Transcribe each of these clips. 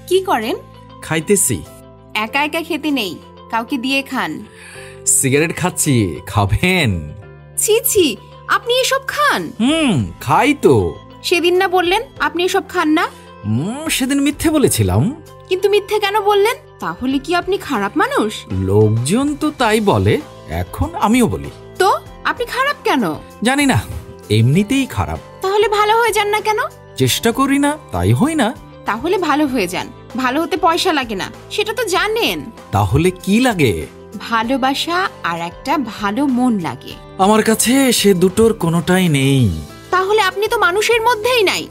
কি করেন? খাইতেছি। একা একা খেতে নেই, কাউকে দিয়ে খান। সিগারেট খাচ্ছি, খাবেন? ছি ছি, আপনি এসব খান? খাই তো। সেদিন না বললেন আপনি এসব খান না? সেদিন মিথ্যে বলেছিলাম। কিন্তু মিথ্যে কেন বললেন? তাহলে কি আপনি খারাপ মানুষ? লোকজন তো তাই বলে, এখন আমিও বলি। তো আপনি খারাপ কেন? জানি না, এমনিতেই খারাপ। তাহলে ভালো হয়ে যান না কেন? চেষ্টা করি না, তাই হয় না। তাহলে ভালো হয়ে যান। ভালো হতে পয়সা লাগে না, সেটা তো জানেন। তাহলে কি লাগে? ভালোবাসা আর একটা ভালো মন লাগে। আমার কাছে সে দুটোর কোনোটাই নেই। তাহলে আপনি তো মানুষের মধ্যেই নাই।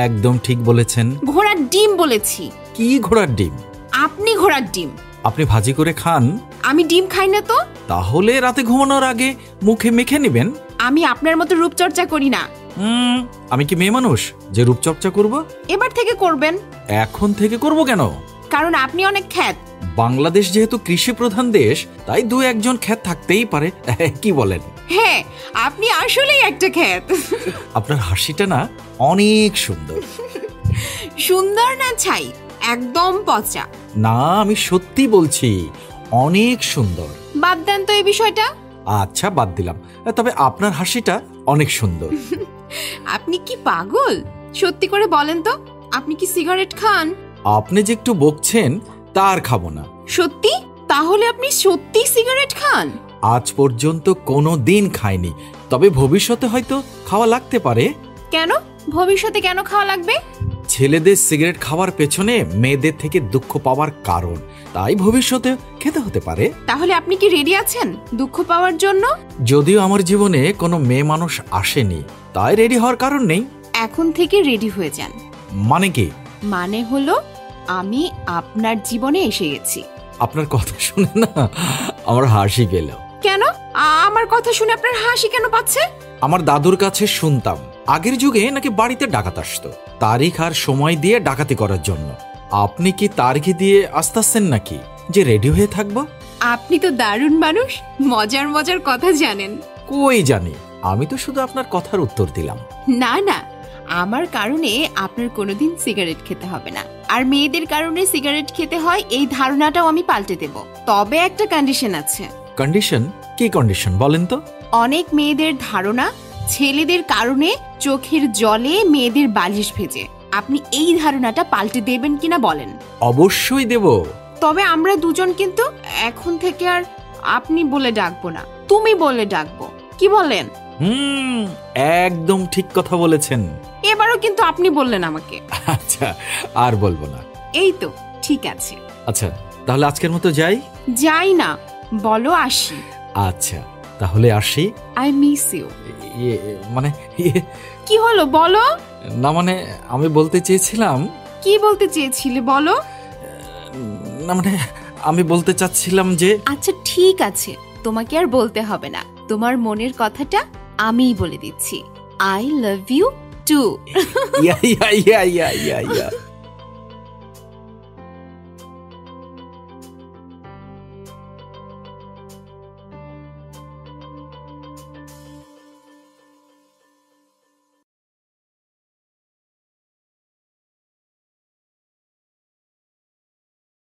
একদম ঠিক বলেছেন। ঘোড়ার ডিম বলেছি। কি ঘোড়ার ডিম? আপনি ঘোড়ার ডিম। আপনি ভাজি করে খান? আমি ডিম খাই না তো। তাহলে রাতে ঘুমানোর আগে মুখে মেখে নেবেন। আমি আপনার মতো রূপচর্চা করি না। আমি কি মেয়ে মানুষ যে রূপচর্চা করব? এবার থেকে করবেন। এখন থেকে করব কেন? কারণ আপনি অনেক খ্যাত। বাংলাদেশ যেহেতু কৃষি প্রধান দেশ, তাই দু একজন খ্যাত থাকতেই পারে। কি বলেন? হ্যাঁ, আপনি আসলেই একটা খ্যাত। আপনার হাসিটা না অনেক সুন্দর। সুন্দর না ছাই, একদম পচা। না, আমি সত্যি বলছি, অনেক সুন্দর। বাদ দেন তো এই বিষয়টা। আচ্ছা, বাদ দিলাম। তবে আপনার হাসিটা অনেক সুন্দর। আপনি কি পাগল? সত্যি করে বলেন তো, আপনি কি সিগারেট খান? আপনি যে একটু বকছেন, তার খাবো না। সত্যি? তাহলে আপনি সত্যি সিগারেট খান? আজ পর্যন্ত কোনো দিন খাইনি, তবে ভবিষ্যতে হয়তো খাওয়া লাগতে পারে। কেন? ভবিষ্যতে কেন খাওয়া লাগবে? ছেলেদের সিগারেট খাওয়ার পেছনে মেয়েদের থেকে দুঃখ পাওয়ার কারণ, তাই ভবিষ্যতে খেতে হতে পারে। তাহলে আপনি কি রেডি আছেন দুঃখ পাওয়ার জন্য? যদিও আমার জীবনে কোনো মেয়ে মানুষ আসেনি, তাই রেডি হওয়ার কারণ নেই। এখন থেকে রেডি হয়ে যান। মানে কি? মানে হলো আমি আপনার জীবনে এসে গেছি। আপনার কথা শুনে না আমার হাসি পেল। কেন? আমার কথা শুনে আপনার হাসি কেন পাচ্ছে? আমার দাদুর কাছে শুনতাম, আগের যুগে নাকি বাড়িতে ডাকাত আসতো তারিখ আর সময় দিয়ে ডাকাতি করার জন্য। আপনি কি তারিখ দিয়ে আসতেছেন নাকি যে রেডি হয়ে থাকবো? আপনি তো দারুণ মানুষ, মজার মজার কথা জানেন। কই জানি, আমি তো শুধু আপনার কথার উত্তর দিলাম। না না, আমার কারণে আপনার কোনোদিন সিগারেট খেতে হবে না। আর মেয়েদের কারণে সিগারেট খেতে হয়, এই ধারণাটাও আমি পাল্টে দেব। তবে একটা কন্ডিশন আছে। কন্ডিশন? কি কন্ডিশন বলেন তো? অনেক মেয়েদের ধারণা ছেলেদের কারণে চোখের জলে মেয়েদের বালিশ ভেজে। আপনি এই ধারণাটা পাল্টে দেবেন কিনা বলেন? অবশ্যই দেব। তবে আমরা দুজন কিন্তু এখন থেকে আর আপনি বলে ডাকবো না, তুমি বলে ডাকবো। কি বলেন? একদম ঠিক কথা বলেছেন। এবারও কিন্তু আপনি বললেন আমাকে। আচ্ছা, আর বলবো না। এই তো ঠিক আছে। আচ্ছা, তাহলে আজকের মতো যাই? যাই না, বলো আসি। আচ্ছা, তাহলে আসি। I miss you. মানে কি হলো বলো? না মানে আমি বলতে চেয়েছিলাম। কি বলতে চেয়েছিলে বলো? না মানে আমি বলতে চাচ্ছিলাম যে। আচ্ছা ঠিক আছে, তোমাকে আর বলতে হবে না। তোমার মনের কথাটা আমিই বলে দিচ্ছি। I love you too. Yeah yeah yeah yeah yeah.